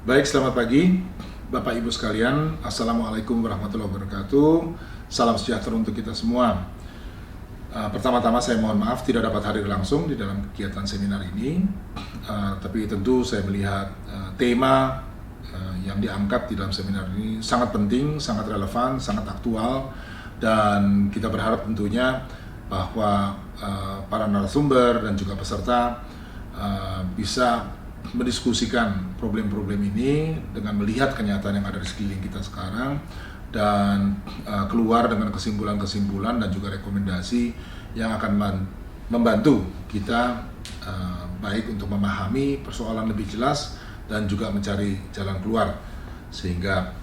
Baik, selamat pagi Bapak Ibu sekalian. Assalamualaikum warahmatullahi wabarakatuh. Salam sejahtera untuk kita semua. Pertama-tama saya mohon maaf tidak dapat hadir langsung di dalam kegiatan seminar ini. Tapi tentu saya melihat tema yang diangkat di dalam seminar ini sangat penting, sangat relevan, sangat aktual. Dan kita berharap tentunya bahwa para narasumber dan juga peserta bisa mendiskusikan problem-problem ini dengan melihat kenyataan yang ada di sekeliling kita sekarang dan keluar dengan kesimpulan-kesimpulan dan juga rekomendasi yang akan membantu kita baik untuk memahami persoalan lebih jelas dan juga mencari jalan keluar, sehingga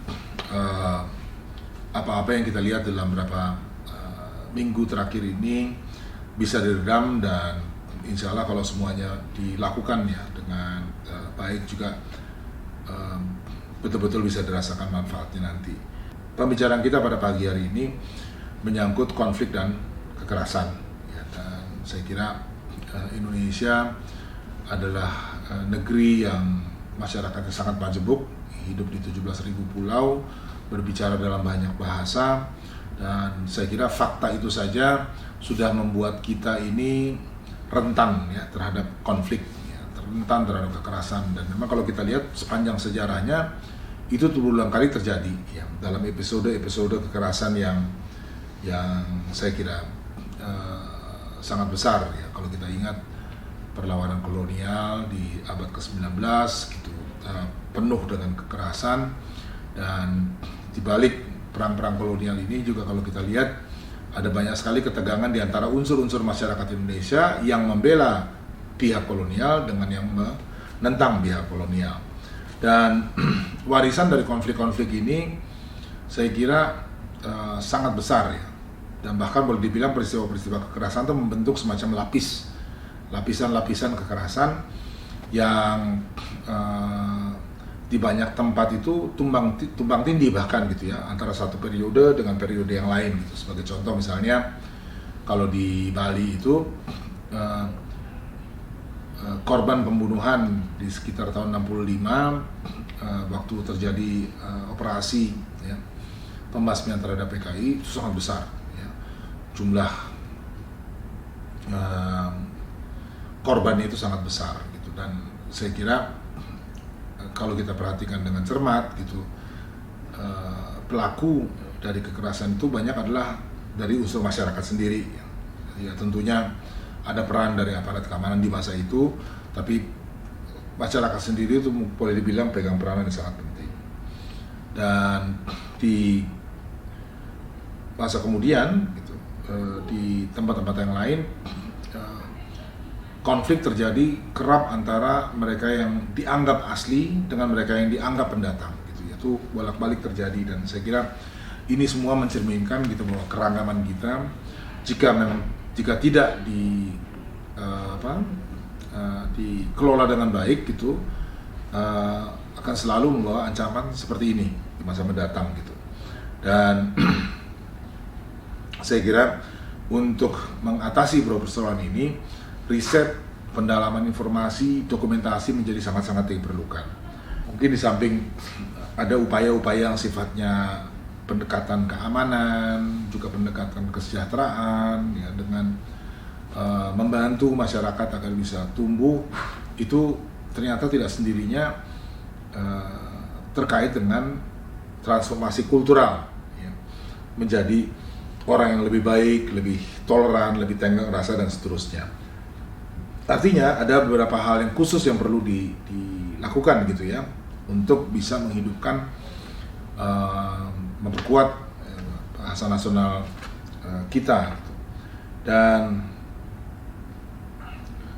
apa-apa yang kita lihat dalam beberapa minggu terakhir ini bisa diredam, dan insya Allah kalau semuanya dilakukan ya dengan baik juga betul-betul bisa dirasakan manfaatnya nanti. Pembicaraan kita pada pagi hari ini menyangkut konflik dan kekerasan ya, dan saya kira Indonesia adalah negeri yang masyarakatnya sangat majemuk, hidup di 17.000 pulau, berbicara dalam banyak bahasa, dan saya kira fakta itu saja sudah membuat kita ini rentan ya terhadap konflik, ya, rentan terhadap kekerasan. Dan memang kalau kita lihat sepanjang sejarahnya itu berulang kali terjadi ya, dalam episode-episode kekerasan yang saya kira sangat besar ya. Kalau kita ingat perlawanan kolonial di abad ke-19 gitu, penuh dengan kekerasan, dan dibalik perang-perang kolonial ini juga kalau kita lihat ada banyak sekali ketegangan di antara unsur-unsur masyarakat Indonesia yang membela pihak kolonial dengan yang menentang pihak kolonial. Dan warisan dari konflik-konflik ini saya kira sangat besar ya. Dan bahkan boleh dibilang peristiwa-peristiwa kekerasan itu membentuk semacam lapisan-lapisan kekerasan yang di banyak tempat itu tumbang tindih bahkan gitu ya, antara satu periode dengan periode yang lain gitu. Sebagai contoh misalnya kalau di Bali itu korban pembunuhan di sekitar tahun 65 waktu terjadi operasi ya, pembasmian terhadap PKI itu sangat besar ya. Jumlah korbannya itu sangat besar gitu, dan saya kira kalau kita perhatikan dengan cermat gitu, pelaku dari kekerasan itu banyak adalah dari unsur masyarakat sendiri ya. Tentunya ada peran dari aparat keamanan di masa itu, tapi masyarakat sendiri itu boleh dibilang pegang peranan yang sangat penting. Dan di masa kemudian gitu, di tempat-tempat yang lain konflik terjadi kerap antara mereka yang dianggap asli dengan mereka yang dianggap pendatang gitu, yaitu bolak-balik terjadi. Dan saya kira ini semua mencerminkan gitu bahwa keragaman kita jika tidak dikelola dengan baik gitu, akan selalu membawa ancaman seperti ini di masa mendatang gitu. Dan saya kira untuk mengatasi persoalan ini, riset, pendalaman informasi, dokumentasi menjadi sangat-sangat diperlukan. Mungkin di samping ada upaya-upaya yang sifatnya pendekatan keamanan, juga pendekatan kesejahteraan, ya, dengan membantu masyarakat agar bisa tumbuh, itu ternyata tidak sendirinya terkait dengan transformasi kultural, ya, menjadi orang yang lebih baik, lebih toleran, lebih tenggang rasa, dan seterusnya. Artinya ada beberapa hal yang khusus yang perlu dilakukan gitu ya, untuk bisa menghidupkan, memperkuat bahasa nasional kita. Dan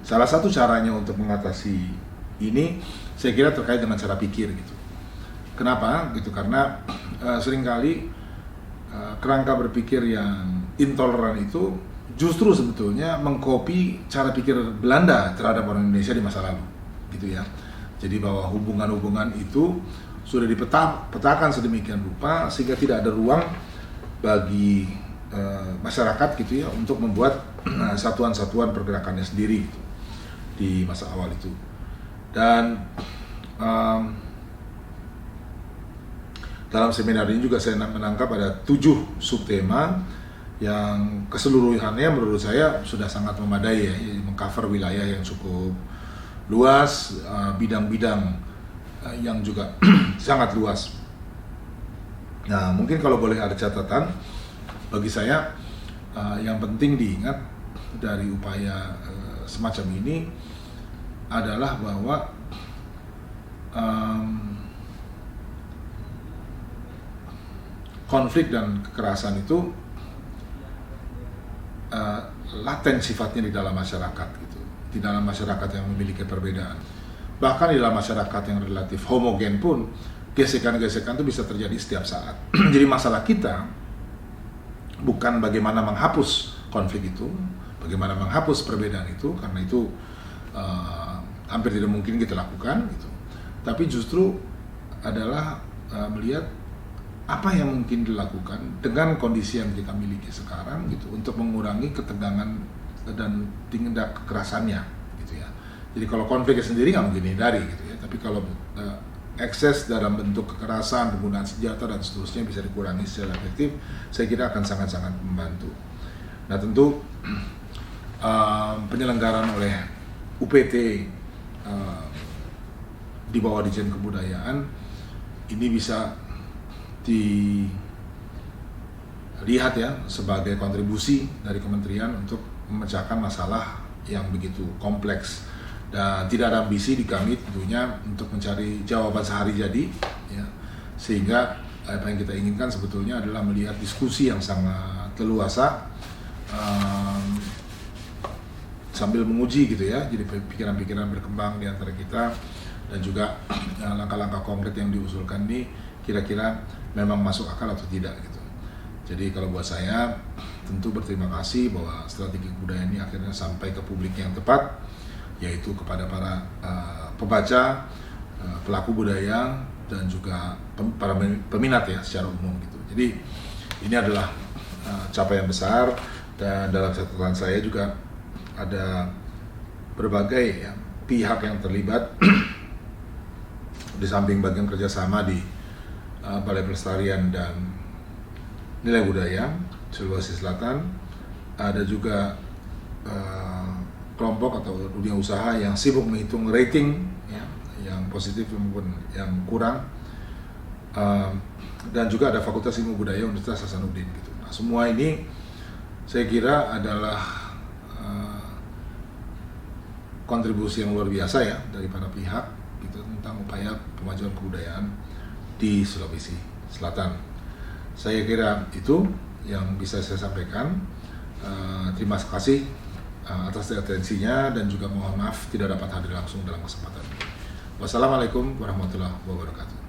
salah satu caranya untuk mengatasi ini saya kira terkait dengan cara pikir gitu. Kenapa? Gitu karena seringkali kerangka berpikir yang intoleran itu justru sebetulnya mengkopi cara pikir Belanda terhadap orang Indonesia di masa lalu, gitu ya. Jadi bahwa hubungan-hubungan itu sudah dipetakan sedemikian rupa sehingga tidak ada ruang bagi masyarakat gitu ya untuk membuat satuan-satuan pergerakannya sendiri gitu, di masa awal itu. Dan dalam seminar ini juga saya menangkap ada 7 subtema yang keseluruhannya menurut saya sudah sangat memadai ya, mengcover wilayah yang cukup luas, bidang-bidang yang juga sangat luas. Nah, mungkin kalau boleh ada catatan bagi saya, yang penting diingat dari upaya semacam ini adalah bahwa konflik dan kekerasan itu laten sifatnya di dalam masyarakat gitu, di dalam masyarakat yang memiliki perbedaan. Bahkan di dalam masyarakat yang relatif homogen pun gesekan-gesekan itu bisa terjadi setiap saat. Jadi masalah kita bukan bagaimana menghapus konflik itu, bagaimana menghapus perbedaan itu, karena itu hampir tidak mungkin kita lakukan gitu. Tapi justru adalah melihat apa yang mungkin dilakukan dengan kondisi yang kita miliki sekarang gitu, untuk mengurangi ketegangan dan tindak kekerasannya gitu ya. Jadi kalau konfliknya sendiri nggak mungkin dihindari gitu ya, tapi kalau ekses dalam bentuk kekerasan, penggunaan senjata dan seterusnya bisa dikurangi secara efektif, saya kira akan sangat-sangat membantu. Nah tentu penyelenggaraan oleh UPT di bawah Ditjen Kebudayaan ini bisa dilihat ya sebagai kontribusi dari kementerian untuk memecahkan masalah yang begitu kompleks, dan tidak ada ambisi di kami tentunya untuk mencari jawaban sehari jadi ya, sehingga apa yang kita inginkan sebetulnya adalah melihat diskusi yang sangat leluasa sambil menguji gitu ya, jadi pikiran-pikiran berkembang di antara kita, dan juga langkah-langkah konkret yang diusulkan ini kira-kira memang masuk akal atau tidak gitu. Jadi kalau buat saya tentu berterima kasih bahwa strategi kebudayaan ini akhirnya sampai ke publik yang tepat, yaitu kepada para pembaca, pelaku budaya, dan juga para peminat ya secara umum gitu. Jadi ini adalah capaian besar, dan dalam catatan saya juga ada berbagai ya, pihak yang terlibat di samping bagian kerjasama di Balai Pelestarian dan Nilai Budaya Sulawesi Selatan, ada juga kelompok atau dunia usaha yang sibuk menghitung rating ya, yang positif maupun yang kurang, dan juga ada Fakultas Ilmu Budaya Universitas Hasanuddin gitu. Nah, semua ini saya kira adalah kontribusi yang luar biasa ya dari para pihak gitu tentang upaya pemajuan kebudayaan di Sulawesi Selatan. Saya kira itu yang bisa saya sampaikan. Terima kasih atas atensinya, dan juga mohon maaf tidak dapat hadir langsung dalam kesempatan ini. Wassalamualaikum warahmatullahi wabarakatuh.